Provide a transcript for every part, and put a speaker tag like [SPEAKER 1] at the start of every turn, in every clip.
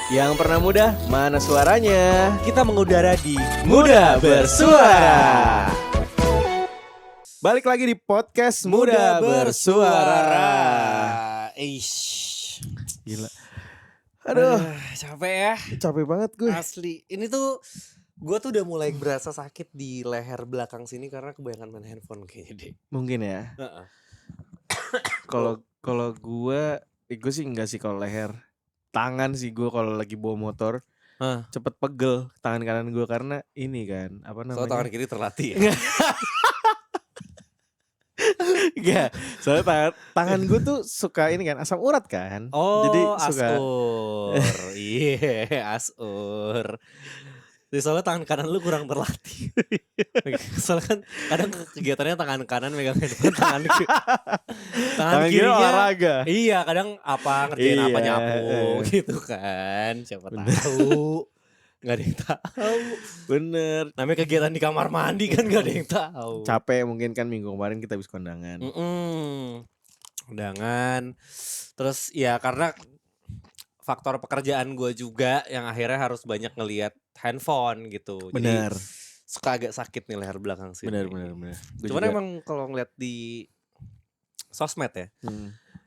[SPEAKER 1] Yang pernah muda, mana suaranya?
[SPEAKER 2] Kita mengudara di
[SPEAKER 1] Muda Bersuara. Balik lagi di podcast Muda Bersuara.
[SPEAKER 2] Eish.
[SPEAKER 1] Gila. Aduh,
[SPEAKER 2] capek ya.
[SPEAKER 1] capek banget gue.
[SPEAKER 2] Asli. Ini tuh gue tuh udah mulai berasa sakit di leher belakang sini karena kebanyakan main handphone kayaknya deh.
[SPEAKER 1] Mungkin ya.
[SPEAKER 2] Heeh.
[SPEAKER 1] Kalau gue sih enggak sih kalau leher. Tangan sih gue kalau lagi bawa motor. Cepet pegel tangan kanan gue karena ini kan apa namanya?
[SPEAKER 2] Soalnya tangan kiri terlatih ya.
[SPEAKER 1] Enggak, soalnya tangan gue tuh suka ini kan asam urat kan.
[SPEAKER 2] Oh,
[SPEAKER 1] jadi suka
[SPEAKER 2] asur. Iya, asur. Jadi soalnya tangan kanan lu kurang terlatih. Soalnya kan kadang kegiatannya tangan kanan megang handphone, tangan
[SPEAKER 1] tangan kiri
[SPEAKER 2] kirinya
[SPEAKER 1] olahraga.
[SPEAKER 2] Iya, kadang apa ngerjain apa
[SPEAKER 1] Iya,
[SPEAKER 2] nyapu gitu kan. Siapa tahu. Gak ada yang tahu.
[SPEAKER 1] Bener.
[SPEAKER 2] Namanya kegiatan di kamar mandi kan gak ada yang tahu.
[SPEAKER 1] Capek mungkin kan minggu kemarin kita habis kondangan.
[SPEAKER 2] Undangan. Terus ya karena faktor pekerjaan gue juga yang akhirnya harus banyak ngelihat handphone gitu.
[SPEAKER 1] Bener.
[SPEAKER 2] Jadi suka agak sakit nih leher belakang sini.
[SPEAKER 1] Bener.
[SPEAKER 2] Cuman emang kalau ngeliat di sosmed ya,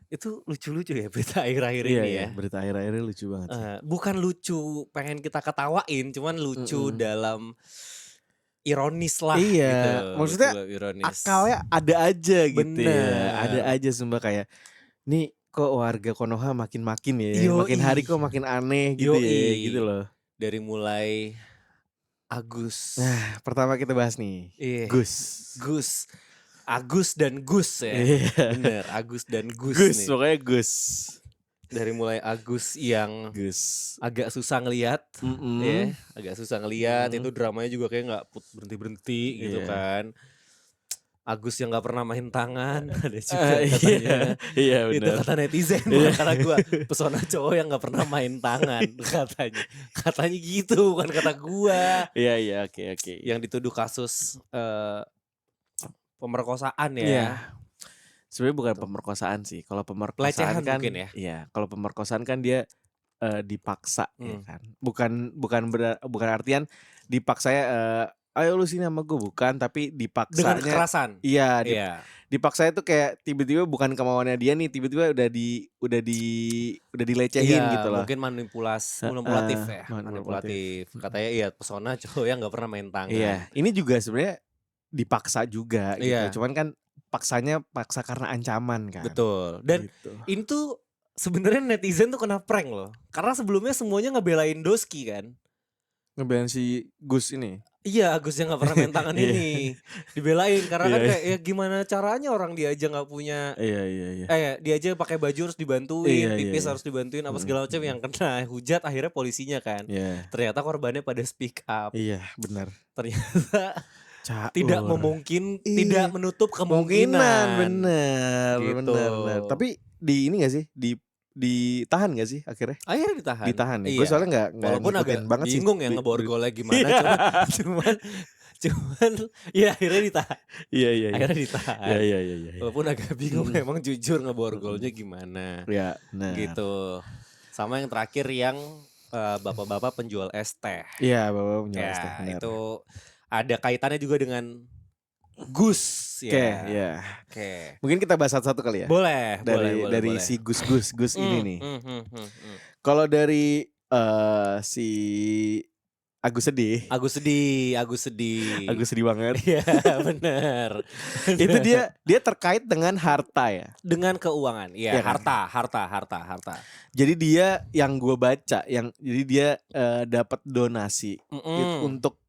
[SPEAKER 2] itu lucu-lucu ya berita akhir-akhir ini ya.
[SPEAKER 1] Berita akhir-akhir ini lucu banget sih.
[SPEAKER 2] Bukan lucu pengen kita ketawain, cuman lucu dalam ironis lah.
[SPEAKER 1] Iya,
[SPEAKER 2] gitu.
[SPEAKER 1] maksudnya
[SPEAKER 2] ironis.
[SPEAKER 1] akalnya ada aja gitu.
[SPEAKER 2] Bener.
[SPEAKER 1] Ya. Ada aja sumpah kayak nih kok warga Konoha makin-makin ya.
[SPEAKER 2] Yoi.
[SPEAKER 1] Makin hari kok makin aneh gitu
[SPEAKER 2] Yoi.
[SPEAKER 1] ya gitu loh.
[SPEAKER 2] Dari mulai Agus.
[SPEAKER 1] Nah, pertama kita bahas nih.
[SPEAKER 2] Iya.
[SPEAKER 1] Gus.
[SPEAKER 2] Agus dan Gus ya.
[SPEAKER 1] Iya.
[SPEAKER 2] Bener, Agus dan Gus nih.
[SPEAKER 1] Pokoknya Gus.
[SPEAKER 2] Dari mulai Agus yang
[SPEAKER 1] Gus.
[SPEAKER 2] agak susah ngelihat, ya, agak susah ngelihat, itu dramanya juga kayak nggak berhenti gitu kan. Agus yang nggak pernah main tangan, ada juga katanya.
[SPEAKER 1] Iya
[SPEAKER 2] Itu
[SPEAKER 1] benar.
[SPEAKER 2] kata netizen, bukan kata gue. Pesona cowok yang nggak pernah main tangan, katanya gitu, bukan kata gue.
[SPEAKER 1] Iya, oke.
[SPEAKER 2] Yang dituduh kasus pemerkosaan ya.
[SPEAKER 1] Iya. Sebenarnya bukan pemerkosaan sih. Kalau pemerkosaan
[SPEAKER 2] Pelecehan
[SPEAKER 1] kan
[SPEAKER 2] mungkin ya.
[SPEAKER 1] Iya, kalau pemerkosaan kan dia dipaksa ya kan. Bukan artian dipaksa ayo lu sini sama gue, bukan, tapi dipaksanya
[SPEAKER 2] Dengan kekerasan.
[SPEAKER 1] Iya,
[SPEAKER 2] Iya.
[SPEAKER 1] dipaksa itu kayak tiba-tiba bukan kemauannya dia nih, tiba-tiba udah dilecehin
[SPEAKER 2] Iya,
[SPEAKER 1] gitu loh.
[SPEAKER 2] mungkin manipulatif ya. Manipulatif. Katanya iya, pesona cowok yang gak pernah main tangan.
[SPEAKER 1] Iya, ini juga sebenarnya dipaksa juga gitu.
[SPEAKER 2] Iya.
[SPEAKER 1] Cuman kan paksa karena ancaman kan.
[SPEAKER 2] Betul. Dan
[SPEAKER 1] gitu.
[SPEAKER 2] ini tuh sebenarnya netizen tuh kena prank loh. Karena sebelumnya semuanya ngebelain Doski kan.
[SPEAKER 1] Ngebelain si Gus ini.
[SPEAKER 2] Iya, Agus yang gak pernah main tangan ini dibelain karena kan kayak ya gimana caranya orang dia aja gak punya.
[SPEAKER 1] Iya.
[SPEAKER 2] Dia aja pakai baju harus dibantuin,
[SPEAKER 1] Iya,
[SPEAKER 2] pipis
[SPEAKER 1] iya.
[SPEAKER 2] harus dibantuin apa segala macam, yang kena hujat akhirnya polisinya kan.
[SPEAKER 1] Iya.
[SPEAKER 2] Ternyata korbannya pada speak up.
[SPEAKER 1] Iya, benar.
[SPEAKER 2] Ternyata
[SPEAKER 1] Caur.
[SPEAKER 2] tidak menutup kemungkinan.
[SPEAKER 1] Bener.
[SPEAKER 2] Gitu.
[SPEAKER 1] Bener. Tapi di ini gak sih? Ditahan gak sih akhirnya?
[SPEAKER 2] Akhirnya ditahan.
[SPEAKER 1] Ditahan ya.
[SPEAKER 2] Iya.
[SPEAKER 1] Gue soalnya gak
[SPEAKER 2] walaupun agak
[SPEAKER 1] banget
[SPEAKER 2] bingung
[SPEAKER 1] sih.
[SPEAKER 2] ya ngeborgolnya gimana, cuman ya akhirnya ditahan.
[SPEAKER 1] Iya.
[SPEAKER 2] Akhirnya ditahan.
[SPEAKER 1] Iya.
[SPEAKER 2] Walaupun agak bingung emang jujur ngeborgolnya gimana.
[SPEAKER 1] Ya, benar.
[SPEAKER 2] Gitu. Sama yang terakhir yang bapak-bapak penjual es teh.
[SPEAKER 1] Iya, bapak penjual
[SPEAKER 2] Ya,
[SPEAKER 1] es teh. Benar.
[SPEAKER 2] itu ada kaitannya juga dengan Gus ya. Oke.
[SPEAKER 1] Mungkin kita bahas satu-satu kali ya.
[SPEAKER 2] Boleh.
[SPEAKER 1] Dari si Gus ini nih. Kalau dari si Agus sedih.
[SPEAKER 2] Agus sedih
[SPEAKER 1] Banget.
[SPEAKER 2] Iya, benar.
[SPEAKER 1] Itu dia terkait dengan harta ya.
[SPEAKER 2] Dengan keuangan. Iya,
[SPEAKER 1] Iya kan?
[SPEAKER 2] harta.
[SPEAKER 1] Jadi dia yang gue baca, jadi dia dapat donasi untuk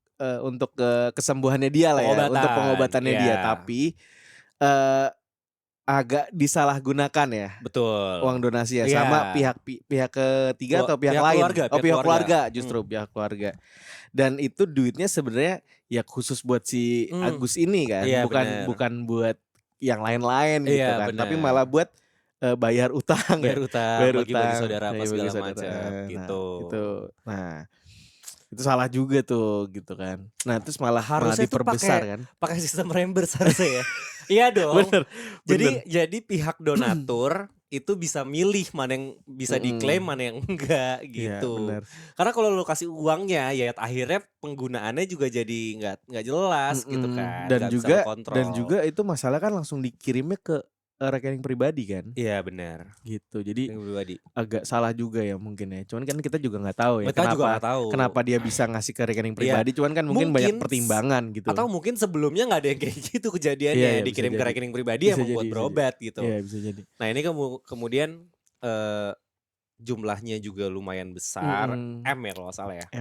[SPEAKER 1] kesembuhannya dia lah ya, untuk pengobatannya dia, tapi agak disalahgunakan ya.
[SPEAKER 2] Betul.
[SPEAKER 1] Uang donasi ya, sama pihak ketiga atau pihak lain. Pihak keluarga justru pihak keluarga. Dan itu duitnya sebenarnya ya khusus buat si Agus ini kan, bukan buat yang lain-lain gitu kan, tapi malah buat bayar utang.
[SPEAKER 2] Bagi saudara apa segala macam gitu.
[SPEAKER 1] Nah, itu salah juga tuh gitu kan. Nah, terus malah
[SPEAKER 2] harusnya
[SPEAKER 1] diperbesar kan.
[SPEAKER 2] Pakai sistem reimburse harusnya ya. Iya dong.
[SPEAKER 1] Bener.
[SPEAKER 2] Jadi pihak donatur itu bisa milih mana yang bisa diklaim mana yang enggak gitu. Karena kalau lu kasih uangnya ya akhirnya penggunaannya juga jadi nggak jelas gitu kan.
[SPEAKER 1] Dan juga itu masalah kan langsung dikirimnya ke rekening pribadi kan.
[SPEAKER 2] Iya benar.
[SPEAKER 1] Gitu. Jadi agak salah juga ya mungkin ya. Cuman kan kita juga nggak tahu ya kenapa dia bisa ngasih ke rekening pribadi. Cuman kan mungkin banyak pertimbangan gitu.
[SPEAKER 2] Atau mungkin sebelumnya nggak ada yang kayak gitu kejadiannya, dikirim ke rekening pribadi emang buat berobat gitu.
[SPEAKER 1] Iya bisa jadi.
[SPEAKER 2] Nah ini kemudian jumlahnya juga lumayan besar, M ya kalau salah ya.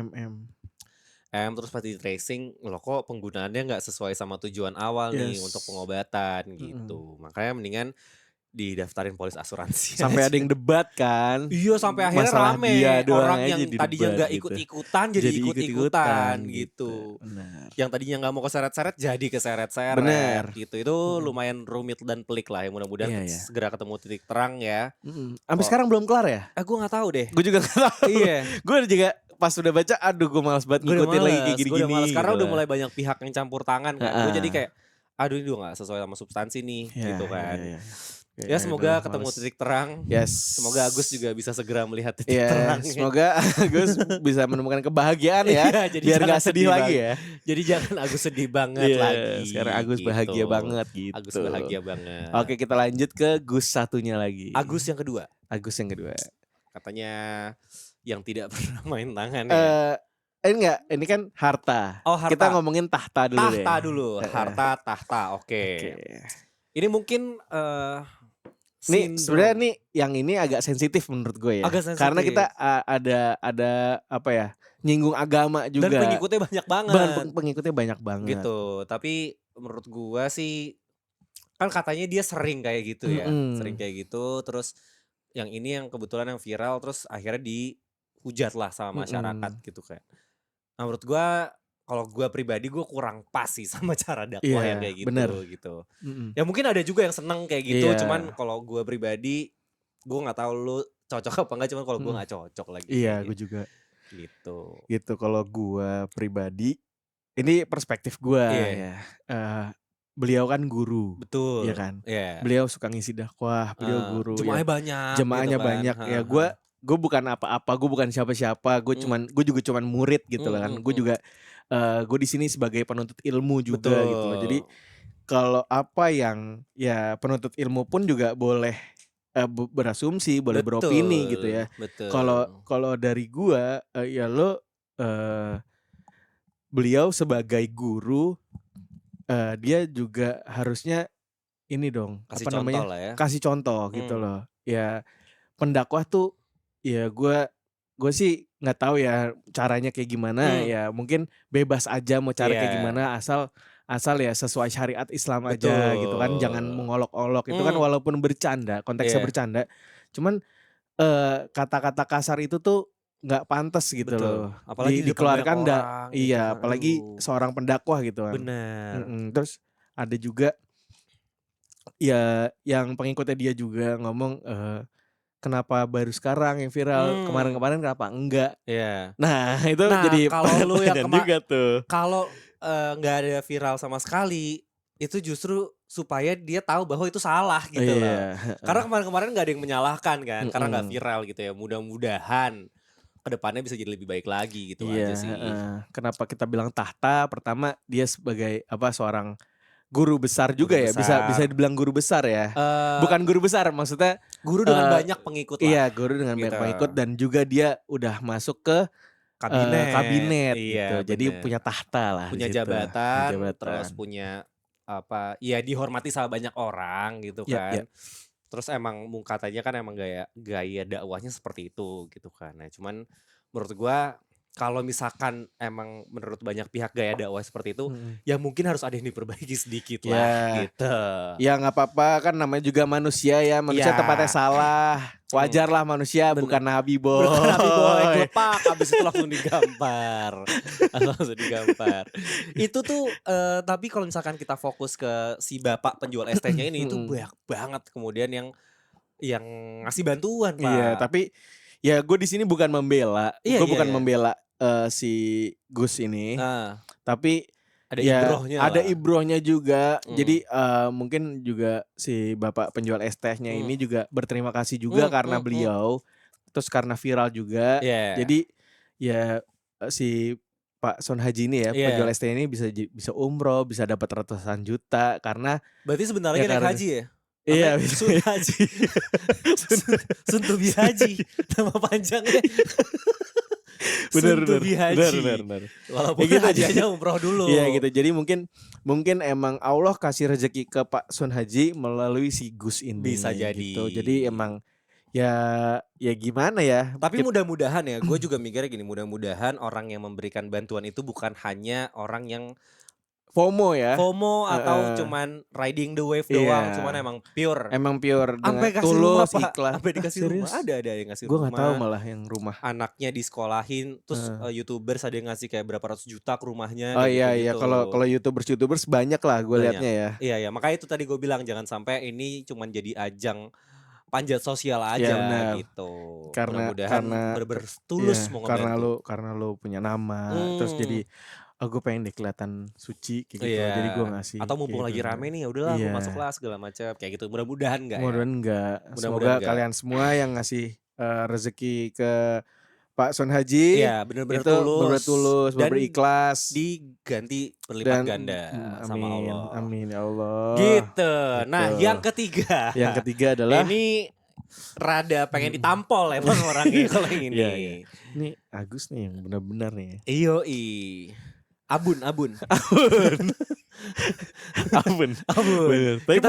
[SPEAKER 2] Terus pas di tracing loh kok penggunaannya nggak sesuai sama tujuan awal nih untuk pengobatan gitu. Makanya mendingan didaftarin polis asuransi.
[SPEAKER 1] Sampai ada yang debat kan.
[SPEAKER 2] Iya sampai akhirnya rame orang yang tadinya nggak ikut-ikutan jadi ikut-ikutan gitu. Yang tadinya nggak mau keseret-seret jadi keseret-seret gitu. Itu lumayan rumit dan pelik lah. Yang mudah-mudahan segera ketemu titik terang ya.
[SPEAKER 1] Sampai sekarang belum kelar ya?
[SPEAKER 2] Gue nggak tahu deh.
[SPEAKER 1] Gue juga nggak tahu. Iya. Gue juga pas udah baca, aduh gue malas banget ngikutin lagi kayak gini-gini.
[SPEAKER 2] Gue udah malas karena udah mulai banyak pihak yang campur tangan kan. Gue jadi kayak, aduh ini udah gak sesuai sama substansi nih gitu kan. Ya semoga ketemu titik terang. Semoga Agus juga bisa segera melihat titik terang.
[SPEAKER 1] Semoga Agus bisa menemukan kebahagiaan ya. Biar gak sedih lagi ya.
[SPEAKER 2] Jadi jangan Agus sedih banget lagi.
[SPEAKER 1] Sekarang Agus bahagia banget gitu.
[SPEAKER 2] Agus bahagia banget.
[SPEAKER 1] Oke kita lanjut ke Gus satunya lagi.
[SPEAKER 2] Agus yang kedua. Katanya yang tidak pernah main tangan ya.
[SPEAKER 1] Enggak, ini kan harta.
[SPEAKER 2] Harta.
[SPEAKER 1] Kita ngomongin tahta dulu deh.
[SPEAKER 2] Tahta dulu, harta, tahta. Oke. Ini mungkin
[SPEAKER 1] nih sebenarnya nih yang ini agak sensitif menurut gue ya. Karena kita ada apa ya? Nyinggung agama juga.
[SPEAKER 2] Dan pengikutnya banyak banget. Gitu. Tapi menurut gue sih kan katanya dia sering kayak gitu ya. Sering kayak gitu terus yang ini yang kebetulan yang viral terus akhirnya dihujat lah sama masyarakat gitu kan. Nah menurut gue kalau gue pribadi gue kurang pas sih sama cara dakwah yang kayak gitu. Ya mungkin ada juga yang seneng kayak gitu. Cuman kalau gue pribadi gue nggak tahu lu cocok apa enggak. Cuman kalau gue nggak cocok lagi.
[SPEAKER 1] Iya gue juga. Gitu kalau gue pribadi ini perspektif gue ya. Beliau kan guru.
[SPEAKER 2] Betul.
[SPEAKER 1] Iya kan. Beliau suka ngisi dakwah. Beliau guru.
[SPEAKER 2] Jemaahnya
[SPEAKER 1] banyak. Ya gue bukan apa-apa, gue bukan siapa-siapa, gue juga cuman murid gitu lah kan. Gue juga gue di sini sebagai penuntut ilmu juga gitu loh. Jadi kalau apa yang ya penuntut ilmu pun juga boleh berasumsi, boleh beropini gitu ya. Kalau dari gue ya lo beliau sebagai guru dia juga harusnya ini dong kasih contoh gitu loh. Ya pendakwah tuh ya gue sih nggak tahu ya caranya kayak gimana ya mungkin bebas aja mau cara kayak gimana asal ya sesuai syariat Islam aja gitu kan, jangan mengolok-olok itu kan walaupun bercanda konteksnya bercanda cuman kata-kata kasar itu tuh nggak pantas gitu loh apalagi dikeluarkan apalagi seorang pendakwah gitu kan. Terus ada juga ya yang pengikutnya dia juga ngomong kenapa baru sekarang yang viral, kemarin-kemarin kenapa enggak? Nah itu jadi
[SPEAKER 2] kalau lu yang
[SPEAKER 1] juga tuh.
[SPEAKER 2] Kalau nggak ada viral sama sekali, itu justru supaya dia tahu bahwa itu salah gitu loh. Karena kemarin-kemarin nggak ada yang menyalahkan kan, karena nggak viral gitu ya. Mudah-mudahan kedepannya bisa jadi lebih baik lagi gitu aja sih.
[SPEAKER 1] Kenapa kita bilang tahta? Pertama dia sebagai seorang guru besar juga ya, bisa dibilang guru besar ya. Bukan guru besar, maksudnya
[SPEAKER 2] guru dengan banyak pengikut lah.
[SPEAKER 1] Iya, guru dengan banyak pengikut dan juga dia udah masuk ke kabinet gitu. Jadi punya tahta lah.
[SPEAKER 2] Punya jabatan, terus punya ya dihormati sama banyak orang gitu kan. Terus emang katanya kan emang gaya dakwahnya seperti itu gitu kan. Nah, cuman menurut gua kalau misalkan emang menurut banyak pihak gaya dakwah seperti itu, ya mungkin harus ada yang diperbaiki sedikit lah gitu.
[SPEAKER 1] Ya nggak apa-apa kan namanya juga manusia ya, manusia tempatnya salah. Wajar lah manusia bukan nabi boy.
[SPEAKER 2] Bukan nabi boy, gelepak abis itu langsung digampar. Itu tuh tapi kalau misalkan kita fokus ke si bapak penjual ST-nya ini itu banyak banget kemudian yang ngasih bantuan Pak.
[SPEAKER 1] Iya tapi ya gue di sini bukan membela, gue bukan membela si Gus ini, tapi
[SPEAKER 2] Ada
[SPEAKER 1] ya
[SPEAKER 2] ibrohnya
[SPEAKER 1] ada
[SPEAKER 2] lah.
[SPEAKER 1] ibrohnya juga. Jadi mungkin juga si bapak penjual es tehnya ini juga berterima kasih juga karena beliau, terus karena viral juga. Jadi ya si Pak Son Haji ini ya penjual es teh ini bisa umroh, bisa dapat ratusan juta karena
[SPEAKER 2] berarti sebentar lagi
[SPEAKER 1] ya
[SPEAKER 2] naik
[SPEAKER 1] karena
[SPEAKER 2] haji ya?
[SPEAKER 1] iya,
[SPEAKER 2] Sun Haji. Sun Tubi Haji. Nama panjangnya.
[SPEAKER 1] bener.
[SPEAKER 2] Haji. Walaupun
[SPEAKER 1] gitu
[SPEAKER 2] haji aja umroh dulu.
[SPEAKER 1] Iya gitu. Jadi mungkin emang Allah kasih rezeki ke Pak Sun Haji melalui si Gus ini.
[SPEAKER 2] Bisa jadi.
[SPEAKER 1] Gitu. Jadi emang ya gimana ya.
[SPEAKER 2] Tapi mudah-mudahan ya, gue juga mikirnya gini, mudah-mudahan orang yang memberikan bantuan itu bukan hanya orang yang
[SPEAKER 1] FOMO ya.
[SPEAKER 2] FOMO atau cuman riding the wave doang, cuman emang pure.
[SPEAKER 1] Sampai kasih tulus,
[SPEAKER 2] rumah,
[SPEAKER 1] ikhlas.
[SPEAKER 2] Sampai dikasih rumah. Ada yang ngasih rumah.
[SPEAKER 1] Gue gak tahu malah yang rumah.
[SPEAKER 2] Anaknya disekolahin, terus YouTubers ada yang ngasih kayak berapa ratus juta ke rumahnya.
[SPEAKER 1] Oh iya, kalau YouTubers banyak lah gue liatnya ya.
[SPEAKER 2] Iya, makanya itu tadi gue bilang jangan sampai ini cuman jadi ajang panjat sosial aja gitu.
[SPEAKER 1] Karena
[SPEAKER 2] bener-bener tulus mau ngebantu.
[SPEAKER 1] Karena lu punya nama, terus jadi gue pengen deh kelihatan suci kayak gitu. Jadi gue ngasih.
[SPEAKER 2] Atau mumpung lagi rame nih, ya udahlah gue masuk lah segala macam kayak gitu. Mudah-mudahan enggak.
[SPEAKER 1] Semoga kalian semua yang ngasih rezeki ke Pak Son Haji,
[SPEAKER 2] benar-benar
[SPEAKER 1] tulus, benar-benar ikhlas,
[SPEAKER 2] diganti berlipat ganda sama Allah.
[SPEAKER 1] Amin ya Allah.
[SPEAKER 2] Gitu. Nah, yang ketiga
[SPEAKER 1] adalah
[SPEAKER 2] ini rada pengen ditampol emang orangnya kalau yang ini.
[SPEAKER 1] Ini Agus nih yang benar-benar nih.
[SPEAKER 2] Abun.
[SPEAKER 1] Tapi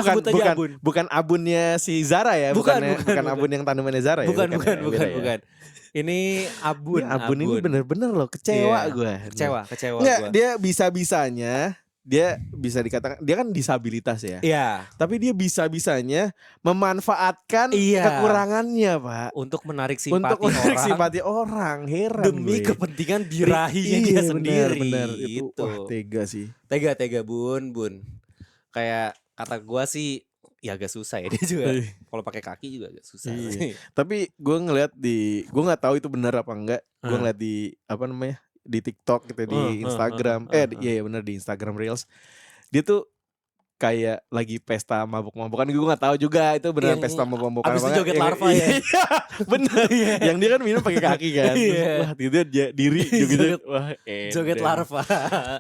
[SPEAKER 1] bukan abunnya si Zara ya, bukan abun yang tanamannya Zara ya.
[SPEAKER 2] Bukan. Ini abun.
[SPEAKER 1] Abun ini bener-bener loh kecewa gue.
[SPEAKER 2] Kecewa
[SPEAKER 1] gue. Dia bisa-bisanya dia bisa dikatakan dia kan disabilitas ya.
[SPEAKER 2] Iya.
[SPEAKER 1] Tapi dia bisa-bisanya memanfaatkan kekurangannya, Pak,
[SPEAKER 2] untuk menarik simpati
[SPEAKER 1] orang. Heran
[SPEAKER 2] demi kepentingan birahinya dia sendiri.
[SPEAKER 1] Bener. Itu tega sih.
[SPEAKER 2] Tega Bun. Kayak kata gua sih ya agak susah ya dia juga. Kalau pakai kaki juga agak susah.
[SPEAKER 1] Tapi gue ngeliat gue nggak tahu itu benar apa enggak. Gue ngeliat di di TikTok gitu, di Instagram. Iya benar di Instagram Reels. Dia tuh kayak lagi pesta mabuk-mabukan. Gue gak tahu juga itu beneran pesta mabuk-mabukan.
[SPEAKER 2] Abis itu joget larva ya.
[SPEAKER 1] Bener. Yang dia kan minum pakai kaki kan. Wah dia diri joget. Wah
[SPEAKER 2] joget larva.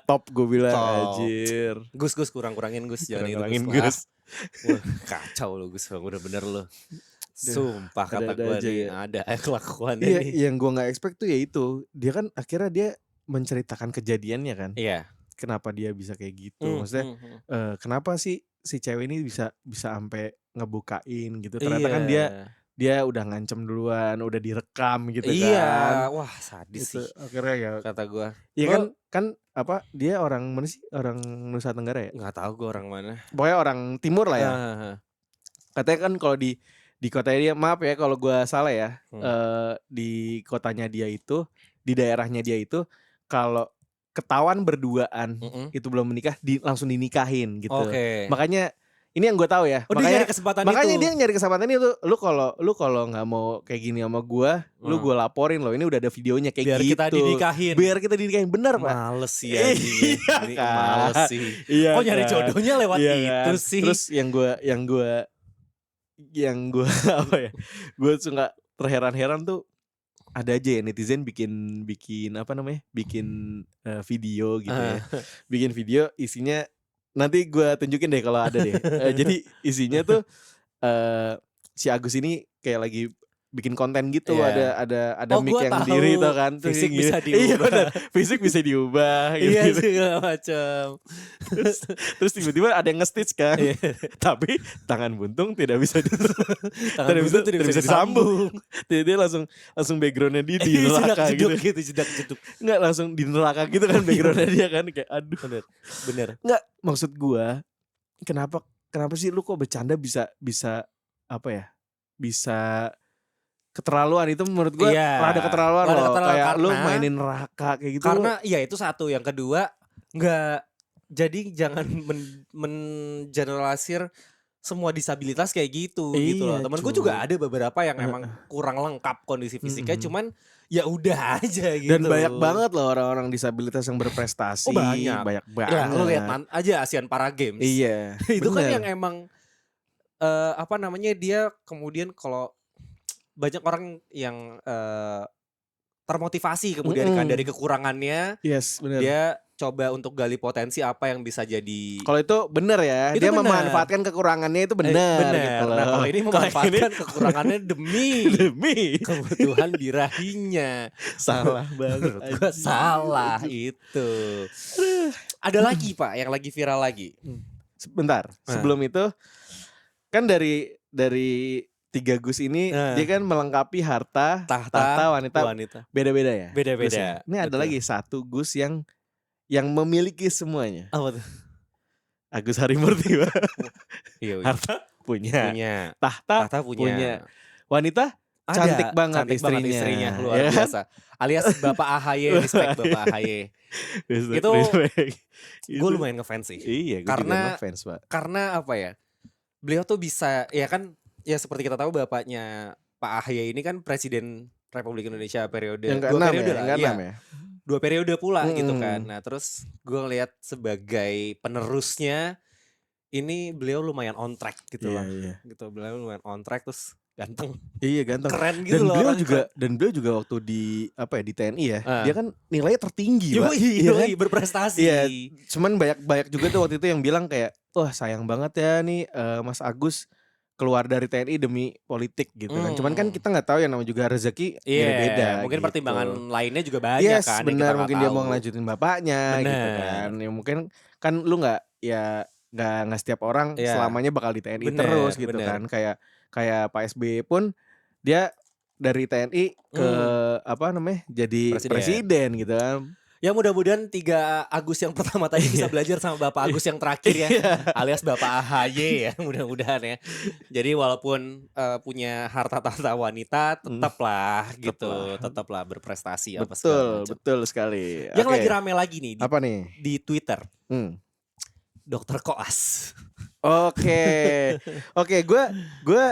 [SPEAKER 1] Top gue bilang anjir.
[SPEAKER 2] Gus kurangin Gus. Jangan
[SPEAKER 1] kurangin Gus.
[SPEAKER 2] Wah, kacau lo Gus. Bener-bener lo. Sumpah kata gue nih ada kelakuan ini.
[SPEAKER 1] Yang gue gak expect tuh ya itu. Dia kan akhirnya dia menceritakan kejadiannya kan.
[SPEAKER 2] Iya.
[SPEAKER 1] Kenapa dia bisa kayak gitu. Maksudnya kenapa sih si cewek ini bisa sampai ngebukain gitu. Ternyata kan dia udah ngancem duluan, udah direkam gitu kan.
[SPEAKER 2] Iya. Wah sadis
[SPEAKER 1] itu,
[SPEAKER 2] sih.
[SPEAKER 1] Akhirnya ya
[SPEAKER 2] kata gue.
[SPEAKER 1] Iya kan apa dia orang mana sih? Orang Nusa Tenggara ya?
[SPEAKER 2] Gak tahu gue orang mana.
[SPEAKER 1] Pokoknya orang timur lah ya. Katanya kan kalau di kotanya dia, maaf ya kalau gue salah ya, di kotanya dia itu, di daerahnya dia itu, kalau ketahuan berduaan itu belum menikah, langsung dinikahin gitu. Makanya ini yang gue tahu ya. Makanya dia nyari kesempatan itu. Lu kalau nggak mau kayak gini sama gue, gue laporin loh. Ini udah ada videonya kayak gitu. Biar kita dinikahin bener Pak.
[SPEAKER 2] Males sih anjing. Males sih. Kok nyari jodohnya lewat itu sih.
[SPEAKER 1] Terus yang gue apa ya? Gue suka terheran-heran tuh. Ada aja ya netizen bikin apa namanya? Bikin video gitu ya. Bikin video isinya nanti gue tunjukin deh kalau ada deh. Jadi isinya tuh si Agus ini kayak lagi bikin konten gitu, ada mic yang diri tuh kan,
[SPEAKER 2] fisik bisa diubah.
[SPEAKER 1] Fisik bisa diubah gitu.
[SPEAKER 2] Iya segala macam.
[SPEAKER 1] Terus tiba-tiba ada yang nge-stitch kan. Tapi tangan buntung tidak bisa disambung. Dia langsung backgroundnya dia di neraka gitu.
[SPEAKER 2] Jedak-jeduk.
[SPEAKER 1] Enggak, langsung di neraka gitu kan backgroundnya dia kan, kayak aduh.
[SPEAKER 2] Bener.
[SPEAKER 1] Enggak, maksud gua kenapa sih lu kok bercanda bisa apa ya? Bisa keterlaluan. Itu menurut gue rada keterlaluan loh. Kayak lu mainin neraka kayak gitu.
[SPEAKER 2] Karena ya itu satu. Yang kedua nggak, jadi jangan mengeneralisir semua disabilitas kayak gitu gitu loh. Temen gue juga ada beberapa yang emang kurang lengkap kondisi fisiknya. Cuman ya udah aja gitu.
[SPEAKER 1] Dan banyak banget loh orang-orang disabilitas yang berprestasi.
[SPEAKER 2] Banyak.
[SPEAKER 1] Banyak banget.
[SPEAKER 2] Ya, lo lihat aja Asian Para Games.
[SPEAKER 1] Iya.
[SPEAKER 2] Itu kan yang emang dia kemudian kalau banyak orang yang termotivasi kemudian kan dari kekurangannya.
[SPEAKER 1] Yes, benar.
[SPEAKER 2] Dia coba untuk gali potensi apa yang bisa jadi.
[SPEAKER 1] Kalau itu benar ya, itu dia bener. Memanfaatkan kekurangannya itu benar. Gitu loh.
[SPEAKER 2] Nah kalau ini memanfaatkan kekurangannya demi kebutuhan birahinya.
[SPEAKER 1] Salah banget.
[SPEAKER 2] Salah itu. Ada lagi Pak, yang lagi viral lagi.
[SPEAKER 1] Sebentar, sebelum itu kan dari 3 Gus ini dia kan melengkapi harta, tahta, wanita. Beda-beda ya.
[SPEAKER 2] Beda-beda.
[SPEAKER 1] Ini ada lagi 1 Gus yang memiliki semuanya.
[SPEAKER 2] Apa tuh?
[SPEAKER 1] Agus Harimurti.
[SPEAKER 2] Iya.
[SPEAKER 1] Harta punya. Tahta punya. Wanita cantik banget istrinya.
[SPEAKER 2] Luar biasa. Alias Bapak AHY, respect Bapak AHY. Itu gue lumayan ngefans sih.
[SPEAKER 1] Iya, gue juga ngefans, Pak.
[SPEAKER 2] Karena apa ya? Beliau tuh bisa, ya kan, ya seperti kita tahu bapaknya Pak AHY ini kan Presiden Republik Indonesia periode
[SPEAKER 1] yang
[SPEAKER 2] 2 periode lah.
[SPEAKER 1] Iya.
[SPEAKER 2] 2 periode pula gitu kan. Nah terus gue ngeliat sebagai penerusnya ini beliau lumayan on track gitu lah. Gitu, beliau lumayan on track terus ganteng.
[SPEAKER 1] Iya ganteng.
[SPEAKER 2] Keren gitu loh.
[SPEAKER 1] Dan beliau juga waktu di TNI ya, dia kan nilainya tertinggi, Pak.
[SPEAKER 2] Iya, berprestasi.
[SPEAKER 1] Iya, cuman banyak juga tuh waktu itu yang bilang kayak, wah sayang banget ya nih Mas Agus keluar dari TNI demi politik gitu kan. Cuman kan kita nggak tahu ya, namanya juga rezeki beda-beda.
[SPEAKER 2] Mungkin
[SPEAKER 1] gitu.
[SPEAKER 2] Pertimbangan lainnya juga banyak kan.
[SPEAKER 1] Benar, mungkin dia mau ngelanjutin bapaknya gitu kan. Ya mungkin kan lu nggak setiap orang selamanya bakal di TNI terus gitu kan. Kayak Pak SBY pun dia dari TNI ke jadi presiden gitu kan.
[SPEAKER 2] Ya mudah-mudahan 3 Agus yang pertama tadi bisa belajar sama Bapak Agus yang terakhir ya, alias Bapak AHY ya, mudah-mudahan ya. Jadi walaupun punya harta tahta wanita, tetaplah tetaplah berprestasi.
[SPEAKER 1] Betul sekali.
[SPEAKER 2] Yang lagi rame lagi nih di Twitter. Dokter Koas.
[SPEAKER 1] Oke, gue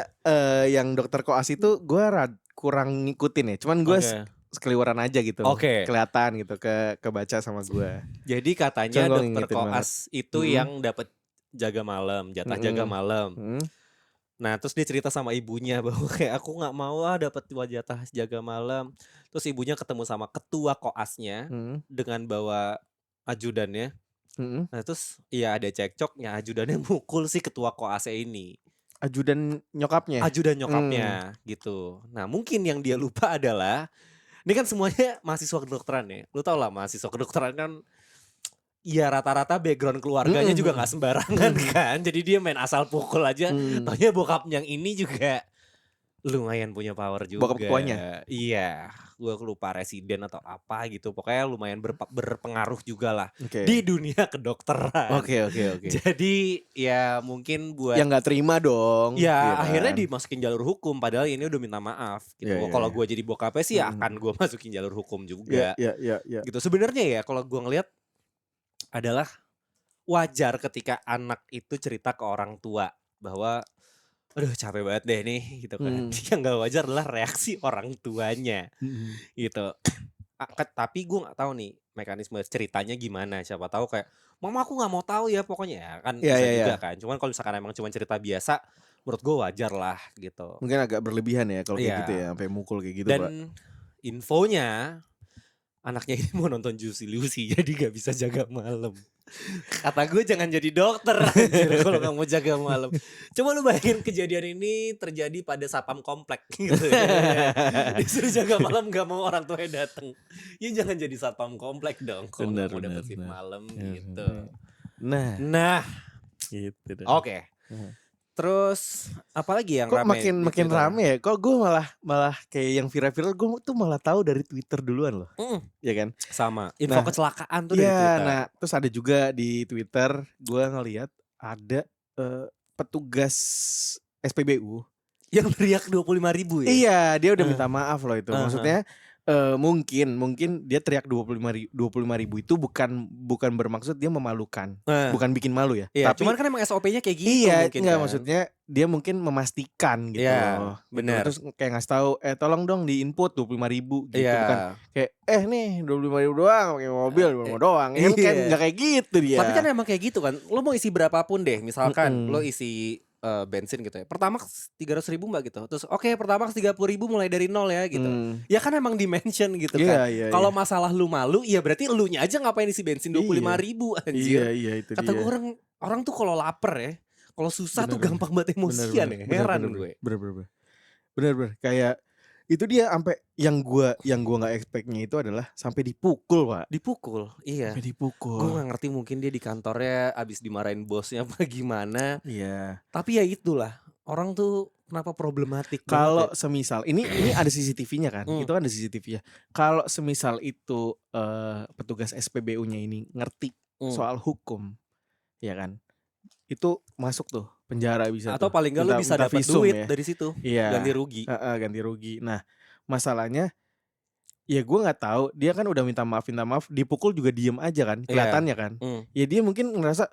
[SPEAKER 1] yang Dokter Koas itu gue kurang ngikutin ya. Cuman gue sekeliwaran aja gitu. Kelihatan gitu, kebaca sama gue.
[SPEAKER 2] Jadi katanya Dokter Koas itu yang dapat jaga malam, jatah jaga malam. Nah terus dia cerita sama ibunya bahwa kayak aku nggak mau dapat jatah jaga malam. Terus ibunya ketemu sama ketua Koasnya dengan bawa ajudannya. Nah terus ya ada cekcoknya, ajudannya mukul si ketua Koasnya ini.
[SPEAKER 1] Ajudan nyokapnya
[SPEAKER 2] gitu. Nah mungkin yang dia lupa adalah, ini kan semuanya mahasiswa kedokteran ya. Lu tau lah mahasiswa kedokteran kan ya rata-rata background keluarganya juga gak sembarangan kan. Jadi dia main asal pukul aja. Taunya bokap yang ini juga lumayan punya power juga.
[SPEAKER 1] Bokap ketuanya?
[SPEAKER 2] Iya, gue lupa residen atau apa gitu. Pokoknya lumayan berpengaruh juga lah di dunia kedokteran.
[SPEAKER 1] Oke.
[SPEAKER 2] Jadi ya mungkin buat
[SPEAKER 1] yang gak terima dong.
[SPEAKER 2] Ya akhirnya dimasukin jalur hukum. Padahal ini udah minta maaf gitu. Kalau gue jadi bokapnya sih akan gue masukin jalur hukum juga. Gitu. Sebenarnya ya kalau gue ngelihat adalah wajar ketika anak itu cerita ke orang tua bahwa aduh capek banget deh nih gitu kan. Yang gak wajar adalah reaksi orang tuanya gitu. Tapi gue gak tahu nih mekanisme ceritanya gimana. Siapa tahu kayak mama aku gak mau tahu ya pokoknya ya kan bisa juga kan. Cuman kalau misalkan emang cuma cerita biasa, menurut gue wajar lah gitu.
[SPEAKER 1] Mungkin agak berlebihan ya kalau kayak gitu ya, sampai mukul kayak gitu.
[SPEAKER 2] Dan infonya anaknya ini mau nonton Juicy Lucy jadi gak bisa jaga malam. Kata gue jangan jadi dokter kalau gak mau jaga malam. Coba lu bayangin kejadian ini terjadi pada satpam komplek gitu ya. Disuruh jaga malam gak mau orang tuanya datang. Ya jangan jadi satpam komplek dong kalau gak mau dapet shift malam gitu. Nah
[SPEAKER 1] gitu.
[SPEAKER 2] Oke. Terus apalagi yang
[SPEAKER 1] kok
[SPEAKER 2] rame?
[SPEAKER 1] makin rame ya? Kok gue malah kayak yang viral-viral gue tuh malah tahu dari Twitter duluan loh. Ya kan?
[SPEAKER 2] Sama. Info kecelakaan tuh dari Twitter.
[SPEAKER 1] Nah, terus ada juga di Twitter gue ngelihat ada petugas SPBU
[SPEAKER 2] yang teriak 25.000 ya?
[SPEAKER 1] Iya, dia udah minta maaf loh itu. Maksudnya Mungkin dia teriak 25.000 itu bukan bermaksud dia memalukan, bukan bikin malu ya.
[SPEAKER 2] Iya,
[SPEAKER 1] tapi
[SPEAKER 2] cuman kan emang SOP-nya kayak gitu.
[SPEAKER 1] Iya,
[SPEAKER 2] mungkin
[SPEAKER 1] enggak
[SPEAKER 2] kan.
[SPEAKER 1] maksudnya dia mungkin memastikan gitu loh.
[SPEAKER 2] Bener.
[SPEAKER 1] Terus kayak ngasih tahu, tolong dong di input 25.000 gitu,
[SPEAKER 2] Iya.
[SPEAKER 1] bukan kayak nih 25.000 doang pakai mobil doang. Kan kayak nggak kayak gitu dia.
[SPEAKER 2] Tapi kan emang kayak gitu kan. Lo mau isi berapapun deh, misalkan lo isi bensin gitu ya. Pertamax 300.000 mbak gitu. Terus oke, Pertamax 30.000 mulai dari nol ya gitu. Ya kan emang dimension gitu kan. Kalau masalah lu malu, ya berarti elunya aja ngapain isi bensin 25.000 anjir.
[SPEAKER 1] Iya itu
[SPEAKER 2] kata gue orang tuh kalau lapar ya, kalau susah tuh gampang banget emosian ya. Heran gue.
[SPEAKER 1] Bener. Kayak itu dia sampai yang gua nggak expectnya itu adalah sampai dipukul, Pak.
[SPEAKER 2] Dipukul, iya.
[SPEAKER 1] Sampai dipukul.
[SPEAKER 2] Gue nggak ngerti, mungkin dia di kantornya abis dimarahin bosnya apa gimana.
[SPEAKER 1] Iya.
[SPEAKER 2] Tapi ya itulah, orang tuh kenapa problematik.
[SPEAKER 1] Kalau semisal ini ada CCTV-nya kan, itu kan ada CCTV ya. Kalau semisal itu petugas SPBU-nya ini ngerti soal hukum, ya kan, itu masuk tuh penjara bisa.
[SPEAKER 2] Atau paling nggak lo bisa dapat duit dari situ, ganti rugi.
[SPEAKER 1] Ganti rugi. Nah masalahnya ya gue nggak tahu, dia kan udah minta maaf, dipukul juga diem aja kan, kelihatannya kan. Ya dia mungkin ngerasa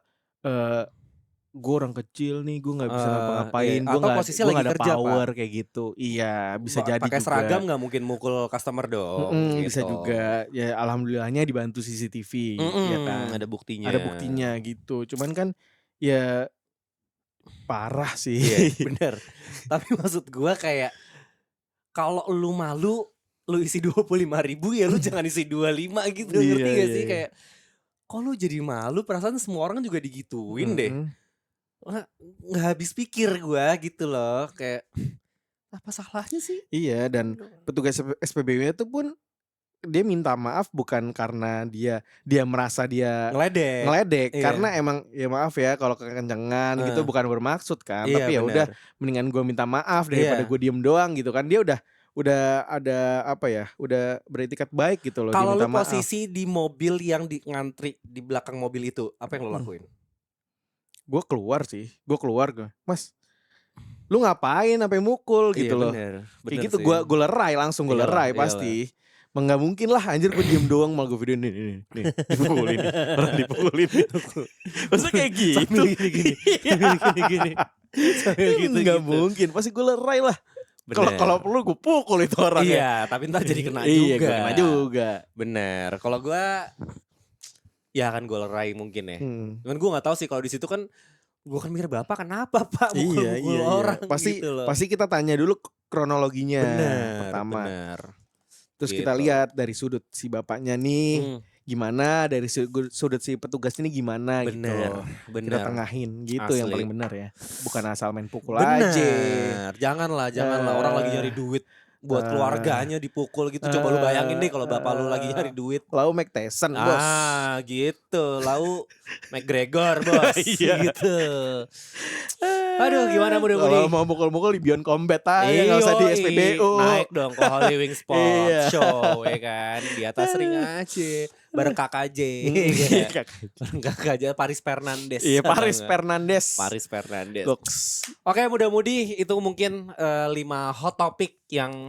[SPEAKER 1] gue orang kecil nih, gue nggak bisa ngapa-ngapain, gue nggak ada kerja, power Pak. Kayak gitu. Iya bisa jadi
[SPEAKER 2] pakai
[SPEAKER 1] juga.
[SPEAKER 2] Seragam nggak mungkin mukul customer dong. Gitu.
[SPEAKER 1] Bisa juga. Ya alhamdulillahnya dibantu CCTV, ya kan.
[SPEAKER 2] Ada buktinya
[SPEAKER 1] gitu. Cuman kan ya parah sih.
[SPEAKER 2] Iya, bener. Tapi maksud gue kayak kalau lu malu, lu isi 25.000 ya lu jangan isi 25 gitu. Ngerti gak sih? Kayak kok lu jadi malu, perasaan semua orang juga digituin deh. Nggak habis pikir gue gitu loh. Kayak apa salahnya sih?
[SPEAKER 1] Iya, dan petugas SPBU itu pun dia minta maaf bukan karena dia merasa dia ngeledek karena emang ya maaf ya kalau kekencengan gitu, bukan bermaksud kan. Tapi ya udah mendingan gue minta maaf daripada gue diem doang gitu kan. Dia udah ada apa ya, udah beretikat baik gitu loh.
[SPEAKER 2] Kalau lu posisi di mobil yang ngantri di belakang mobil itu, apa yang lo lakuin?
[SPEAKER 1] Gue keluar, Mas, lu ngapain sampai mukul gitu loh.
[SPEAKER 2] Bener
[SPEAKER 1] kayak gitu gue lerai langsung, gue lerai pasti. Nggak mungkin lah anjir gue diem doang malah gue video nih dipukulin nih, orang dipukulin. Maksudnya kayak gitu gini. Nggak mungkin, pasti gue lerai lah. Kalau perlu gue pukul itu orang.
[SPEAKER 2] Iya, tapi ntar jadi kena juga.
[SPEAKER 1] Iya, kena juga.
[SPEAKER 2] Bener. Kalau gue ya kan gue lerai mungkin ya. Cuman gue nggak tahu sih kalau di situ kan. Gue kan mikir bapak kenapa Pak mukul orang.
[SPEAKER 1] Pasti kita tanya dulu kronologinya. Pertama. Terus kita lihat dari sudut si bapaknya nih gimana, dari sudut si petugas ini gimana gitu. Kita tengahin gitu. Asli. Yang paling benar ya. Bukan asal main pukul aja.
[SPEAKER 2] Janganlah orang lagi nyari duit buat keluarganya dipukul gitu. Coba lu bayangin deh kalau bapak lu lagi nyari duit.
[SPEAKER 1] Lau Mike Tyson bos.
[SPEAKER 2] Gitu. Lau McGregor bos. Gitu. Aduh gimana mudah-mudahan.
[SPEAKER 1] Kalau mau mukul-mukul di Beyond Combat aja, gak usah di SPBU.
[SPEAKER 2] Naik dong ke Holy Wings Sport Show ya kan. Di atas ring aja. Bareng KKJ. Bareng KKJ Paris Fernandes.
[SPEAKER 1] Iya Paris Fernandes.
[SPEAKER 2] Oke, mudah-mudi itu mungkin 5 hot topic yang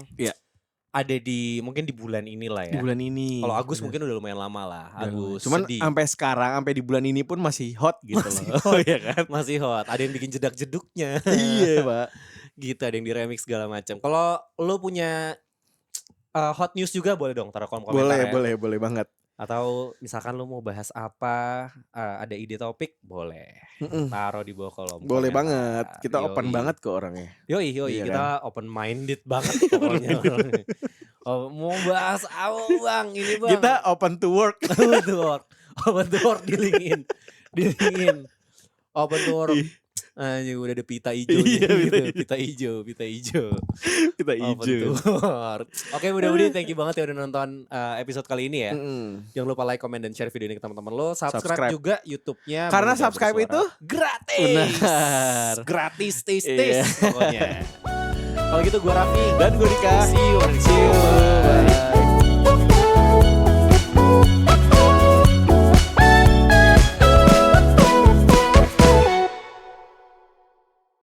[SPEAKER 2] ada mungkin di bulan inilah ya.
[SPEAKER 1] Di bulan ini.
[SPEAKER 2] Kalau Agus mungkin udah lumayan lama lah. Agus.
[SPEAKER 1] Cuman sampai sekarang, sampai di bulan ini pun masih hot gitu loh.
[SPEAKER 2] Iya kan? Masih hot. Ada yang bikin jedak-jeduknya.
[SPEAKER 1] Iya, Pak.
[SPEAKER 2] Gitu, ada yang di remix segala macam. Kalau lo punya hot news juga boleh dong taruh kolom komentar.
[SPEAKER 1] Boleh banget.
[SPEAKER 2] Atau misalkan lo mau bahas apa, ada ide topik, boleh taruh di bawah kolom komentar.
[SPEAKER 1] Boleh banget, kita open banget ke orangnya.
[SPEAKER 2] Yoi, iya kita kan? Open minded banget pokoknya. Mau bahas apa bang, ini bang.
[SPEAKER 1] Kita open to work.
[SPEAKER 2] Open to work di LinkedIn. Open to work. Udah ada pita hijau gitu. Pita hijau. Oke, mudah-mudahan thank you banget ya udah nonton episode kali ini ya. Jangan lupa like, comment, dan share video ini ke teman-teman lo. Subscribe juga YouTube-nya.
[SPEAKER 1] Karena subscribe itu
[SPEAKER 2] gratis.
[SPEAKER 1] Benar.
[SPEAKER 2] Gratis tis pokoknya. Kalau gitu gue Raffi
[SPEAKER 1] dan gue Dika.
[SPEAKER 2] See you. Bye.